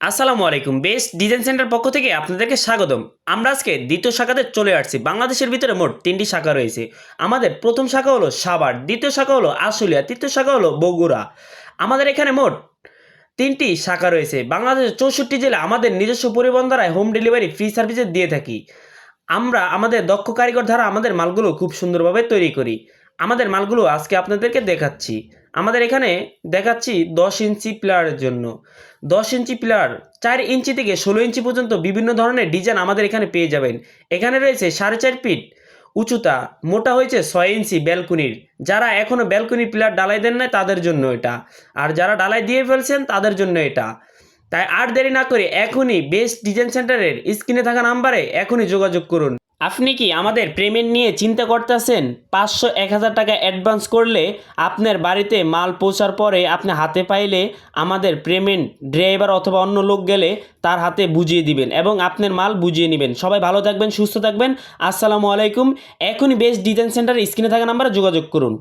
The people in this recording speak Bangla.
আসসালামু আলাইকুম। বেস্ট ডিজাইন সেন্টার পক্ষ থেকে আপনাদেরকে স্বাগতম। আমরা আজকে দ্বিতীয় শাখাতে চলে আসছি। বাংলাদেশের ভিতরে মোট ৩টি শাখা রয়েছে। আমাদের প্রথম শাখা হলো সাভার, দ্বিতীয় শাখা হলো আশুলিয়া, তৃতীয় শাখা হলো বগুড়া। আমাদের এখানে মোট ৩টি শাখা রয়েছে। বাংলাদেশের ৬৪ জেলা আমাদের নিজস্ব পরিবহন দ্বারা হোম ডেলিভারি ফ্রি সার্ভিসে দিয়ে থাকি। আমরা আমাদের দক্ষ কারিগর দ্বারা আমাদের মালগুলো খুব সুন্দরভাবে তৈরি করি। আমাদের মালগুলো আজকে আপনাদেরকে দেখাচ্ছি। আমাদের এখানে দেখাচ্ছি ১০ ইঞ্চি প্লেয়ারের জন্য। ১০ ইঞ্চি প্লেয়ার ৪ ইঞ্চি থেকে ১৬ ইঞ্চি পর্যন্ত বিভিন্ন ধরনের ডিজাইন আমাদের এখানে পেয়ে যাবেন। এখানে রয়েছে ৪.৫ ফিট উঁচুতা, মোটা হয়েছে ৬ ইঞ্চি ব্যালকনির। যারা এখনও ব্যালকনির পিলার ডালাই দেন নাই তাদের জন্য এটা। আর যারা ডালাই দিয়ে ফেলছেন তাদের জন্য এটা। তাই আর দেরি না করে এখনই বেস্ট ডিজাইন সেন্টারের স্ক্রিনে থাকা নাম্বারে এখনই যোগাযোগ করুন। আপনি কি আমাদের পেমেন্ট নিয়ে চিন্তা করতেছেন? ৫০০-১,০০০ টাকা অ্যাডভান্স করলে আপনার বাড়িতে মাল পৌঁছার পরে আপনি হাতে পাইলে আমাদের পেমেন্ট ড্রাইভার অথবা অন্য লোক গেলে তার হাতে বুঝিয়ে দিবেন এবং আপনার মাল বুঝিয়ে নেবেন। সবাই ভালো থাকবেন, সুস্থ থাকবেন। আসসালামু আলাইকুম। এখনই বেস্ট ডিজাইন সেন্টার স্ক্রিনে থাকা নাম্বারে যোগাযোগ করুন।